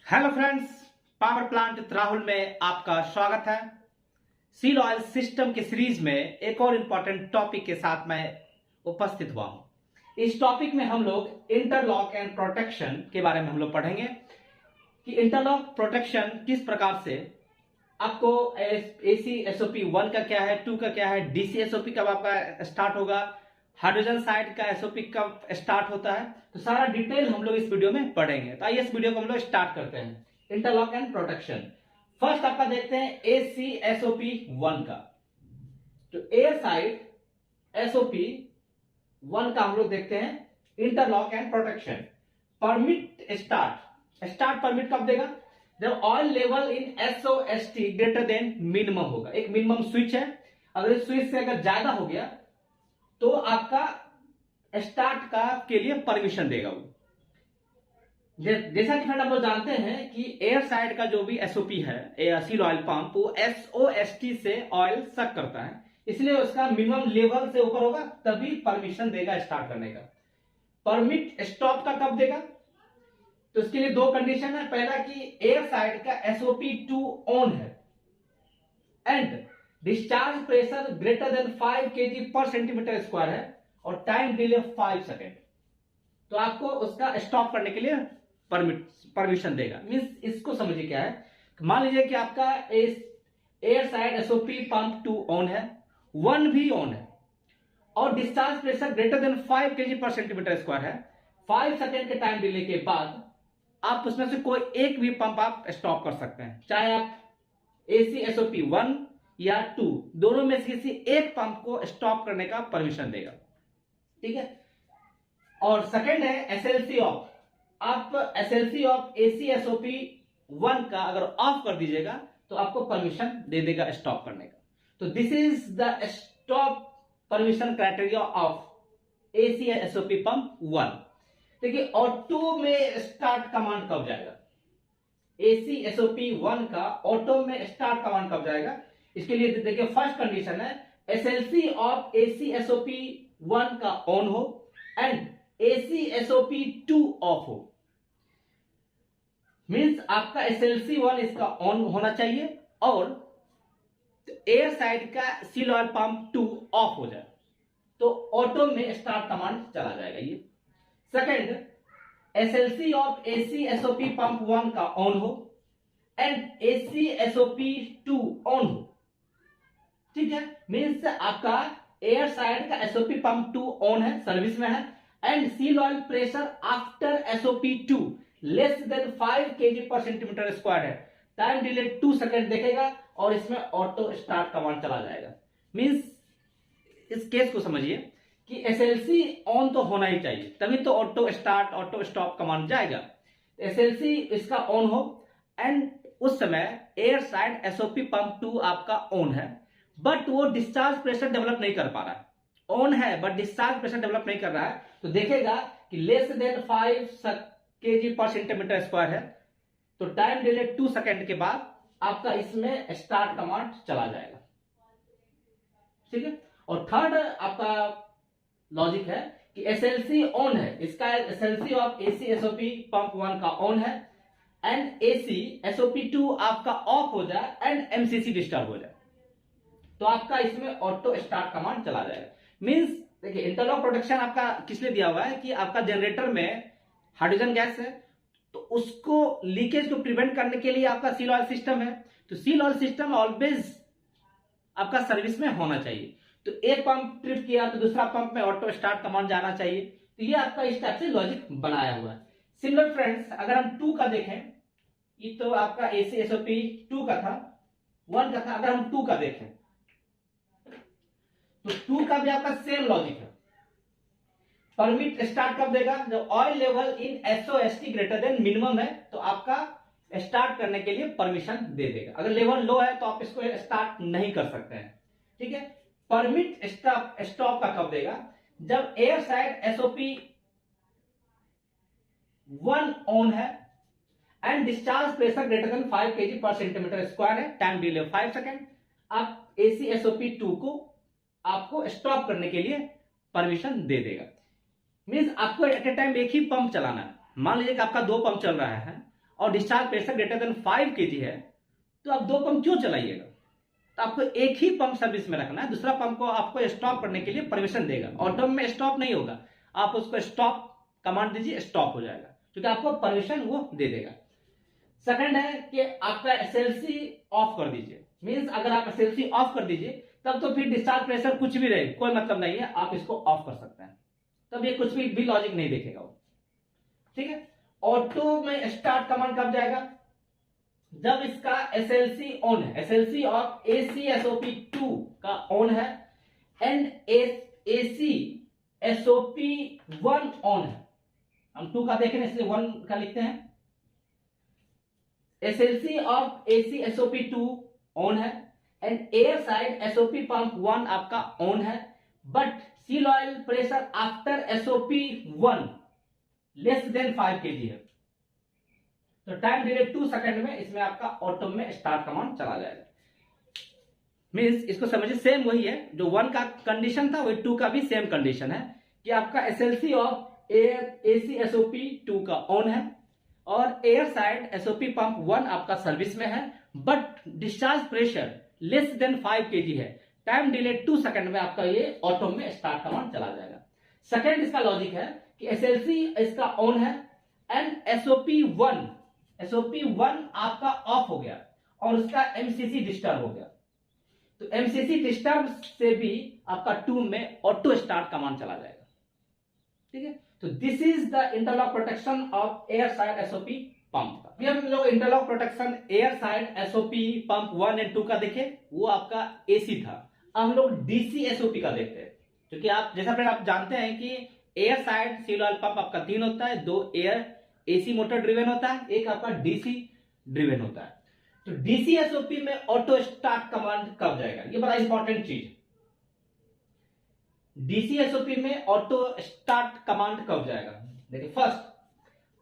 Hello friends, power plant Rahul में आपका स्वागत है। सील ऑयल सिस्टम के सीरीज में एक और इंपॉर्टेंट टॉपिक के साथ मैं उपस्थित हुआ हूं। इस टॉपिक में हम लोग इंटरलॉक एंड प्रोटेक्शन के बारे में हम लोग पढ़ेंगे कि इंटरलॉक प्रोटेक्शन किस प्रकार से आपको एसी एसओपी 1 का क्या है, 2 का क्या है, डीसी एसओपी कब आपका स्टार्ट होगा, हाइड्रोजन साइड का एसओपी कब स्टार्ट होता है, तो सारा डिटेल हम लोग इस वीडियो में पढ़ेंगे। तो आइए इस वीडियो को हम लोग स्टार्ट करते हैं। इंटरलॉक एंड प्रोटेक्शन फर्स्ट आपका देखते हैं एसी एसओपी 1 का। तो एयर साइड एसओपी 1 का हम लोग देखते हैं interlock and protection. Permit start permit कब देगा? जब oil level in SOST greater than minimum होगा। एक मिनिमम स्विच है, अगर इस स्विच से अगर ज्यादा हो गया तो आपका स्टार्ट का के लिए परमिशन देगा वो। जैसा कि फ्रेंड हम लोग जानते हैं कि एयर साइड का जो भी एसओपी है सील ऑयल पंप, वो एसओएसटी से ऑयल सक करता है, इसलिए उसका मिनिमम लेवल से ऊपर होगा तभी परमिशन देगा स्टार्ट करने का। परमिट स्टॉप का कब देगा? तो इसके लिए दो कंडीशन है। पहला कि एयर साइड का एसओपी 2 ऑन है and discharge pressure greater than 5 kg पर सेंटीमीटर स्क्वायर है और टाइम डिले 5 सेकेंड, तो आपको उसका स्टॉप करने के लिए परमिशन देगा। मींस इसको समझिए क्या है। मान लीजिए कि आपका air side SOP pump 2 on है, 1 भी ऑन है और discharge pressure greater than 5 kg पर सेंटीमीटर स्क्वायर है। 5 सेकेंड के टाइम डिले के बाद आप उसमें से कोई एक भी पंप आप स्टॉप कर सकते हैं, चाहे आप एसी एसओपी 1 या 2 दोनों में से किसी एक पंप को स्टॉप करने का परमिशन देगा। ठीक है। और सेकंड है एसएलसी ऑफ। आप एसएलसी ऑफ एसी एसओपी 1 का अगर ऑफ कर दीजिएगा तो आपको परमिशन दे देगा स्टॉप करने का। तो this is the stop permission criteria of AC SOP pump 1। देखिए, ऑटो में स्टार्ट कमांड कब जाएगा? एसी एसओपी 1 का ऑटो में स्टार्ट कमांड कब जाएगा? इसके लिए देखिए, फर्स्ट कंडीशन है एसएलसी ऑफ एसी एसओपी 1 का ऑन हो एंड एसी एसओपी 2 ऑफ हो। मींस आपका एसएलसी 1 इसका ऑन होना चाहिए और एयर साइड का सील ऑयल पंप 2 ऑफ हो जाए तो ऑटो में स्टार्ट कमांड चला जाएगा ये। Second, SLC of AC SOP pump 1 का ऑन हो एंड एसी एसओपी 2 ऑन हो। ठीक है। मींस आपका एयर साइड का एसओपी पंप 2 ऑन है, सर्विस में है and seal oil pressure after SOP 2 less than 5 kg पर सेंटीमीटर स्क्वायर है। टाइम डिले 2 सेकेंड देखेगा और इसमें ऑटो स्टार्ट कमांड चला जाएगा। मींस इस केस को समझिए कि एसएलसी ऑन तो होना ही चाहिए, तभी तो auto start auto stop command जाएगा। एसएलसी इसका ऑन हो एंड उस समय एयर साइड एसओपी पंप 2 आपका ऑन है बट वो डिस्चार्ज प्रेशर डेवलप नहीं कर पा रहा है। ऑन है बट डिस्चार्ज प्रेशर डेवलप नहीं कर रहा है, तो देखेगा कि लेस देन 5 kg पर सेंटीमीटर स्क्वायर है, तो टाइम डिले 2 सेकेंड के बाद आपका इसमें स्टार्ट कमांड चला जाएगा। ठीक है। और थर्ड आपका लॉजिक है कि एसएलसी ऑन है, इसका SLC of AC SOP pump 1 का ऑन है एंड एसी एसओपी 2 आपका ऑफ हो जाए एंड एमसीसी डिस्टर्ब हो जाए तो आपका इसमें ऑटो स्टार्ट कमांड चला जाएगा। मींस देखिए, इंटरलॉक प्रोटेक्शन आपका किस लिए दिया हुआ है कि आपका जनरेटर में हाइड्रोजन गैस है तो उसको लीकेज को प्रिवेंट करने के लिए आपका सील ऑयल सिस्टम है। तो सील ऑयल सिस्टम ऑलवेज आपका सर्विस में होना चाहिए। तो एक पंप ट्रिप किया तो दूसरा पंप में ऑटो स्टार्ट कमांड जाना चाहिए। तो ये आपका इस टाइप से लॉजिक बनाया हुआ है। सिमिलर फ्रेंड्स, अगर हम 2 का देखें, ये तो आपका एसी एसओपी 2 का था, 1 का था। अगर हम 2 का देखें तो 2 का भी आपका सेम लॉजिक है। परमिट स्टार्ट कब देगा? जब oil level in SOST greater than minimum है तो आपका स्टार्ट करने के लिए परमिशन दे देगा। अगर लेवल लो है तो आप इसको स्टार्ट नहीं कर सकते हैं। ठीक है। परमिट स्टॉप का कब देगा? जब एयर साइड एसओपी 1 ऑन है and discharge pressure greater than 5 kg पर सेंटीमीटर स्क्वायर है, टाइम डिले 5 सेकेंड, आप एसी एसओपी 2 को आपको स्टॉप करने के लिए परमिशन दे देगा। मींस आपको एट ए टाइम एक ही पंप चलाना है। मान लीजिए कि आपका 2 पंप चल रहा है और discharge pressure greater than 5 kg है, तो आप 2 पंप क्यों चलाइएगा? तो आपको एक ही पंप सर्विस में रखना है, दूसरा पंप को आपको स्टॉप करने के लिए परमिशन देगा। ऑटो में स्टॉप नहीं होगा, आप उसको स्टॉप कमांड दीजिए, स्टॉप हो जाएगा, क्योंकि आपको परमिशन वो दे देगा। सेकंड है कि आपका एसएलसी ऑफ कर दीजिए। मींस अगर आप एसएलसी ऑफ कर दीजिए तब तो फिर डिस्चार्ज प्रेशर कुछ भी रहे, कोई मतलब नहीं है, आप इसको ऑफ कर सकते हैं, तब ये कुछ भी लॉजिक नहीं देखेगा वो। ठीक है। ऑटो में स्टार्ट कमांड कब जाएगा? जब इसका एसएलसी ऑन है, एसएलसी ऑफ ACSOP2 का ऑन है एंड ACSOP1 ऑन है। हम 2 का देखें इसलिए 1 का लिखते हैं। एसएलसी ऑफ ACSOP2 ऑन है and air side SOP pump 1 आपका ऑन है, but seal oil pressure after SOP1 less than 5 kg है, तो टाइम डिले 2 सेकंड में इसमें आपका ऑटो में स्टार्ट कमांड चला जाएगा। मींस इसको समझिए, सेम वही है जो 1 का कंडीशन था, वही 2 का भी सेम कंडीशन है कि आपका एसएलसी ऑफ ACSOP2 का ऑन है और एयर साइड SOP पंप 1 आपका सर्विस में है, but discharge pressure less than 5 kg है, टाइम डिले 2 सेकंड में आपका ये ऑटो में स्टार्ट कमांड चला जाएगा। सेकंड इसका लॉजिक है कि एसएलसी इसका ऑन है एंड SOP1 आपका ऑफ हो गया और उसका MCC डिस्टर्ब हो गया, तो MCC डिस्टर्ब से भी आपका 2 में ऑटो स्टार्ट कमांड चला जाएगा। ठीक है, तो this is the interlock protection of air side SOP pump का। अभी हम लोग interlock protection air side SOP pump 1 और 2 का देखे, वो आपका AC था। अब हम लोग DC SOP का देखते हैं, क्योंकि आप जैसा फिर आप जानते हैं कि air side seal oil pump आपका 3 होता है, 2 एयर AC मोटर ड्रिवेन होता है, एक आपका DC ड्रिवेन होता है। तो DC SOP में ऑटो स्टार्ट कमांड कब जाएगा, ये बड़ा इंपॉर्टेंट चीज। DC SOP में ऑटो स्टार्ट कमांड कब जाएगा? देखिए, फर्स्ट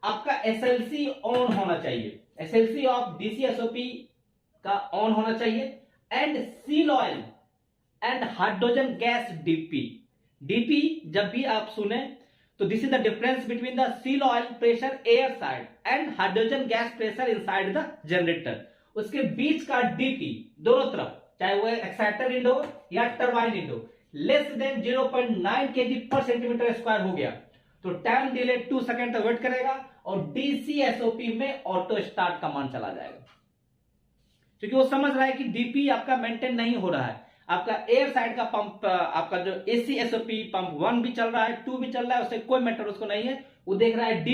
आपका SLC ऑन होना चाहिए, SLC ऑफ DC SOP का ऑन होना चाहिए and seal oil and hydrogen gas DP जब भी आप सुने तो this is the difference between the seal oil pressure air side and hydrogen gas pressure inside the generator. उसके बीच का DP दोनों तरफ, चाहे वो एक्साइटर विंडो या turbine window, less than 0.9 kg पर सेंटीमीटर स्क्वायर हो गया तो टाइम डिले 2 सेकंड तक वेट करेगा और DC SOP में ऑटो स्टार्ट कमांड चला जाएगा, क्योंकि वो समझ रहा है कि DP आपका मेंटेन नहीं हो रहा है। आपका एयर साइड का पंप, आपका जो ACSOP पंप 1 भी चल रहा है, 2 भी चल रहा है, उससे कोई मैटर उसको नहीं है, वो देख रहा है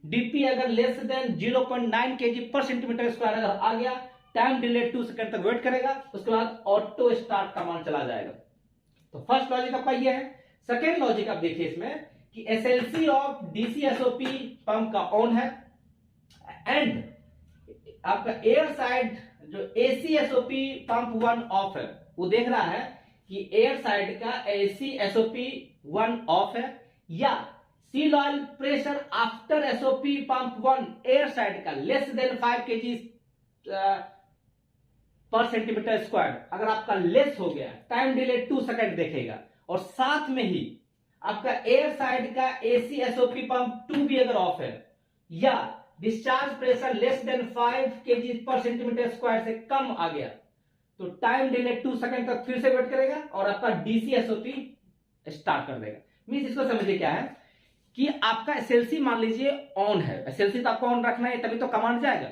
DP अगर लेस देन 0.9 kg पर सेंटीमीटर स्क्वायर अगर आ गया, टाइम डिले 2 सेकंड तक वेट करेगा, उसके बाद ऑटो स्टार्ट कमांड चला जाएगा। तो फर्स्ट लॉजिक आपका ये है। सेकेंड लॉजिक आप देखिए इसमें कि SLC of DC SOP pump का ऑन है एंड आपका एयर साइड जो ACSOP पंप 1 ऑफ है, वो देख रहा है कि एयर साइड का ACSOP 1 ऑफ है या seal oil pressure after SOP pump 1 air side का लेस देन 5 kg पर सेंटीमीटर स्क्वायर अगर आपका लेस हो गया, टाइम डिले 2 सेकंड देखेगा और साथ में ही आपका एयर साइड का ACSOP पंप 2 भी अगर ऑफ है या discharge pressure less than 5 kg पर सेंटीमीटर स्क्वायर से कम आ गया तो टाइम डिले 2 सेकंड तक फिर से वेट करेगा और आपका DC SOP स्टार्ट कर देगा। मींस इसको समझिए क्या है कि आपका SLC मान लीजिए ऑन है, SLC तो आपको ऑन रखना है तभी तो कमांड जाएगा,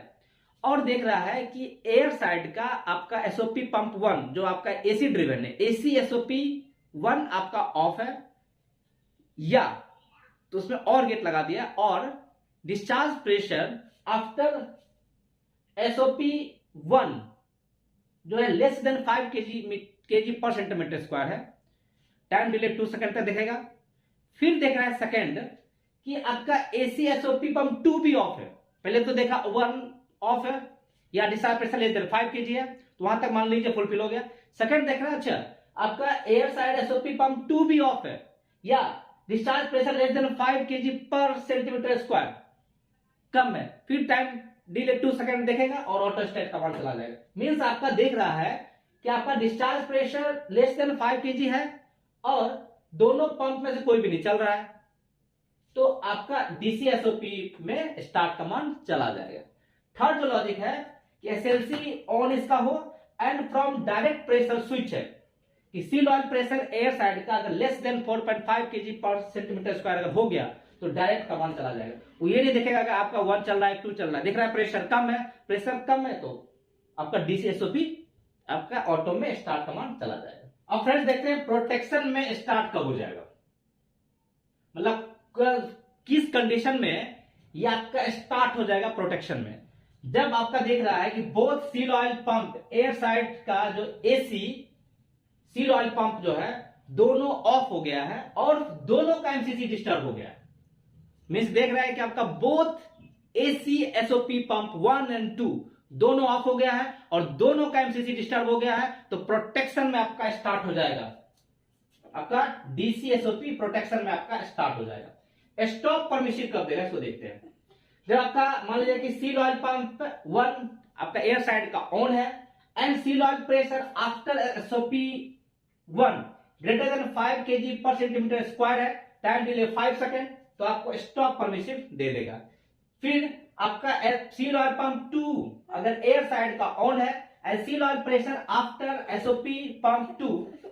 और देख रहा है कि एयर साइड का आपका SOP पंप 1 जो आपका AC ड्रिवन है, ACSOP 1 आपका ऑफ है या तो उसमें और गेट लगा दिया और डिस्चार्ज प्रेशर आफ्टर SOP 1 जो है लेस देन 5 kg पर सेंटीमीटर स्क्वायर है, टाइम डिले 2 सेकंड तक देखेगा। फिर देख रहा है सेकंड कि आपका ACSOP पंप 2 भी ऑफ है, पहले तो देखा 1 ऑफ है या discharge pressure less than 5 kg है, तो वहां तक मान लीजिए फुलफिल हो गया। सेकंड देख रहा है अच्छा आपका एयर साइड SOP पंप 2 भी ऑफ है या discharge pressure less than 5 kg पर सेंटीमीटर स्क्वायर कम है, फिर टाइम डिले 2 सेकंड देखेगा और ऑटो स्टार्ट कमांड चला जाएगा। मींस आपका देख रहा है कि आपका discharge pressure less than 5 kg है और दोनों पंप में से कोई भी नहीं चल रहा है, तो आपका DC SOP में स्टार्ट कमांड चला जाएगा। थर्ड जो लॉजिक है कि एसएलसी ऑन इसका हो and from direct pressure switch है कि seal oil pressure air side का अगर लेस देन 4.5 kg पर सेंटीमीटर स्क्वायर अगर हो गया तो डायरेक्ट कमांड चला जाएगा। वो ये नहीं देखेगा कि आपका 1 चल रहा है 2 चल रहा है, देख रहा है प्रेशर कम है तो आपका डीसीएसओपी आपका ऑटो में स्टार्ट कमांड चला जाएगा। अब फ्रेंड्स देखते हैं प्रोटेक्शन में स्टार्ट कब हो जाएगा, मतलब किस कंडीशन में ये आपका स्टार्ट हो जाएगा प्रोटेक्शन में। जब आपका देख रहा है कि both seal oil pump air side का जो एसी सील ऑयल पंप जो है दोनों ऑफ हो गया है और दोनों का एमसीसी डिस्टर्ब हो गया है, मींस देख रहा है कि आपका both AC SOP pump 1 and 2 दोनों ऑफ हो गया है और दोनों का एमसीसी डिस्टर्ब हो गया है, तो प्रोटेक्शन में आपका स्टार्ट हो जाएगा, आपका डीसीएसओपी प्रोटेक्शन में आपका स्टार्ट हो जाएगा। स्टॉप परमिशन कब देगा इसको देखते हैं। जब आपका मान लीजिए कि सील ऑयल पंप 1 आपका एयर साइड का ऑन है and seal oil pressure after SOP 1 greater than 5 kg पर सेंटीमीटर स्क्वायर है, टाइम डिले 5 सेकेंड, तो आपको स्टॉप परमिशन दे देगा। फिर आपका सील ऑयल पंप 2 अगर एयर साइड का ऑन है and seal oil pressure after SOP pump 2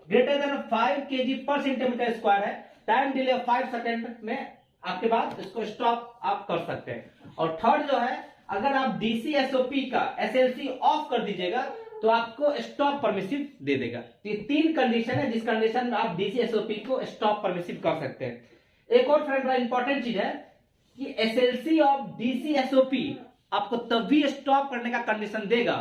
greater than 5 kg पर सेंटीमीटर स्क्वायर है, टाइम डिले 5 सेकेंड में आपके बाद इसको स्टॉप आप कर सकते हैं। और थर्ड जो है अगर आप डीसीएसओपी का एसएलसी ऑफ कर दीजिएगा तो आपको स्टॉप परमिशन दे देगा। ये 3 कंडीशन है जिस कंडीशन में आप डीसीएसओपी को स्टॉप परमिशन कर सकते हैं। एक और फ्रेंड बड़ा इंपॉर्टेंट चीज है कि एसएलसी ऑफ डीसीएसओपी आपको तभी स्टॉप करने का कंडीशन देगा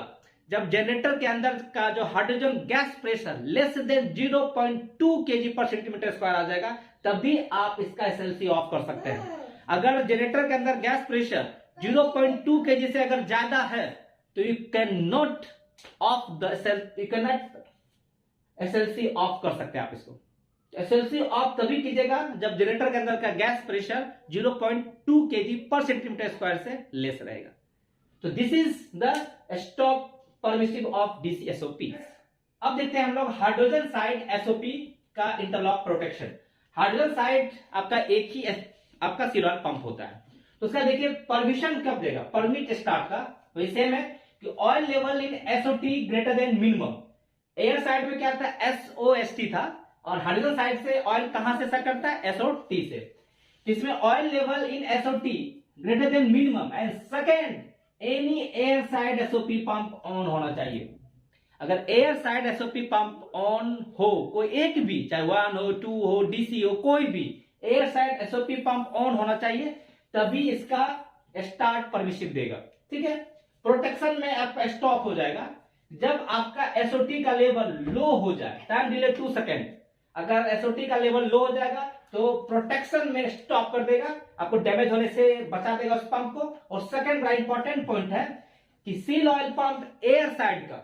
जब जनरेटर के अंदर का जो hydrogen gas pressure less than 0.2 kg पर सेंटीमीटर स्क्वायर आ जाएगा, तभी आप इसका एसएलसी ऑफ कर सकते हैं। अगर जनरेटर के अंदर गैस प्रेशर 0.2 kg से अगर ज्यादा है तो you can not of the SLC of कर सकते हैं आप इसको। एसएलसी ऑफ तभी कीजिएगा जब जनरेटर के अंदर का गैस प्रेशर 0.2 kg पर सेंटीमीटर स्क्वायर से लेस रहेगा। तो this is the stop permissive of DCSOP. अब देखते हैं हम लोग हाइड्रोजन साइड एसओपी का इंटरलॉक प्रोटेक्शन। हाइड्रोजन साइड आपका एक ही आपका सील ऑयल पंप होता है, तो उसका देखिए परमिशन कब देगा, परमिट स्टार्ट का वही सेम है कि ऑयल लेवल इन SOT greater than minimum. Air side में क्या था एसओएसटी था और हाइड्रोजन साइड से ऑयल कहां से सक करता है एसओटी से। इसमें oil level in SOT greater than minimum and second any air side SOP pump on होना चाहिए। अगर air side SOP pump on हो कोई एक भी, चाहे 1 हो 2 हो डीसी हो, कोई भी air side SOP pump on होना चाहिए, तभी इसका स्टार्ट परमिशन देगा। ठीक है, प्रोटेक्शन में आपका स्टॉप हो जाएगा जब आपका एसओटी का लेवल लो हो जाए, टाइम डिले 2 सेकेंड। अगर एसओटी का लेवल लो हो जाएगा तो प्रोटेक्शन में स्टॉप कर देगा, आपको डैमेज होने से बचा देगा उस पंप को। और सेकंड बड़ा इंपॉर्टेंट पॉइंट है कि seal oil pump air side का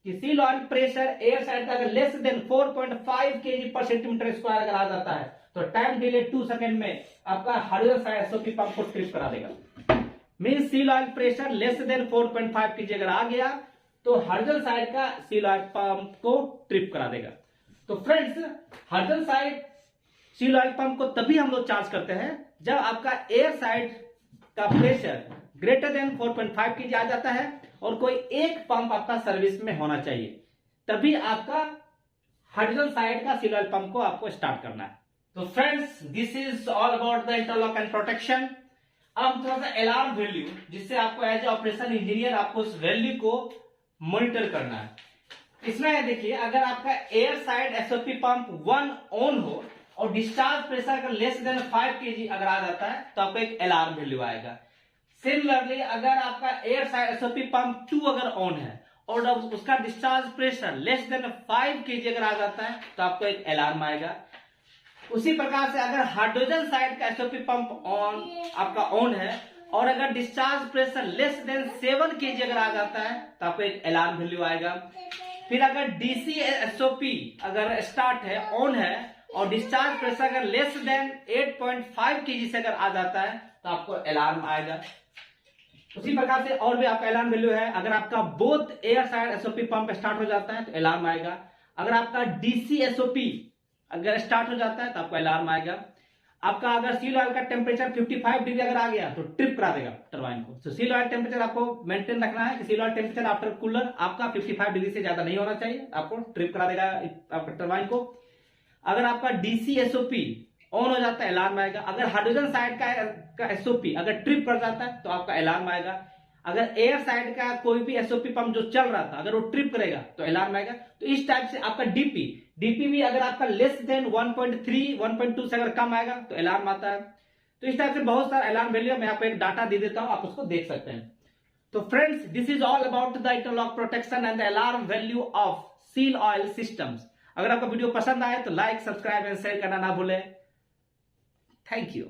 कि seal oil pressure air side का अगर लेस देन 4.5 kg पर सेंटीमीटर स्क्वायर अगर आ जाता है तो टाइम डिले 2 सेकेंड में आपका हाइड्रोजन साइड एसओपी पंप को ट्रिप करा देगा। Mean seal oil pressure less than 4.5 kg अगर आ गया तो हाइड्रोजन साइड का सील ऑयल पंप को ट्रिप करा देगा। तो friends hydrogen side seal oil pump को तभी हम लोग चार्ज करते हैं जब आपका एयर साइड का प्रेशर ग्रेटर देन 4.5 kg आ जाता है और कोई एक पंप आपका सर्विस में होना चाहिए, तभी आपका हाइड्रोजन साइड का सील ऑयल पंप को आपको स्टार्ट करना है। तो friends this is all about the interlock and protection. अब थोड़ा सा अलार्म वैल्यू जिससे आपको एज ए ऑपरेशन इंजीनियर आपको उस वैल्यू को मॉनिटर करना है। इसमें देखिए अगर आपका air side SOP pump 1 on हो और डिस्चार्ज प्रेशर अगर लेस देन 5 kg अगर आ जाता है तो आपको एक अलार्म वैल्यू आएगा। सिमिलरली अगर आपका एयर साइड एसओपी पंप 2 अगर ऑन है और उसका discharge pressure less than 5 kg अगर आ जाता है तो आपको एक अलार्म आएगा। उसी प्रकार से अगर हाइड्रोजन साइड का एसओपी पंप ऑन आपका ऑन है और अगर discharge pressure less than 7 kg अगर आ जाता है तो आपको एक अलार्म वैल्यू आएगा। फिर अगर डीसी एसओपी अगर स्टार्ट है ऑन है और डिस्चार्ज प्रेशर अगर लेस देन 8.5 kg से अगर आ जाता है तो आपको अलार्म आएगा। उसी प्रकार से और भी आपका अलार्म वैल्यू है। अगर आपका both air side SOP pump start हो जाता है तो अलार्म आएगा। अगर आपका डीसी एसओपी अगर स्टार्ट हो जाता है तो आपको अलार्म आएगा। आपका अगर सील ऑयल का टेम्परेचर 55 डिग्री अगर आ गया तो ट्रिप करा देगा टरबाइन को। तो सील ऑयल टेम्परेचर आपको मेंटेन रखना है कि seal oil temperature after cooler आपका 55 डिग्री से ज्यादा नहीं होना चाहिए, आपको ट्रिप करा देगा आपका टरबाइन को। अगर आपका डीसी एसओपी ऑन हो जाता है अलार्म आएगा। अगर हाइड्रोजन साइड का एसओपी अगर ट्रिप कर जाता है तो आपका अलार्म आएगा। अगर एयर साइड का कोई भी एसओपी पंप जो चल रहा था अगर वो ट्रिप करेगा तो अलार्म आएगा। तो इस टाइप से आपका डीपी भी अगर आपका लेस देन 1.3 1.2 से अगर कम आएगा तो अलार्म आता है। तो इस टाइप से बहुत सारा अलार्म वैल्यू मैं आपको एक डाटा दे देता हूं, आप उसको देख सकते हैं। तो friends, this is all about the interlock protection and the alarm value of seal oil systems. अगर आपको वीडियो पसंद आए तो लाइक, सब्सक्राइब एंड शेयर करना ना भूलें। Thank you.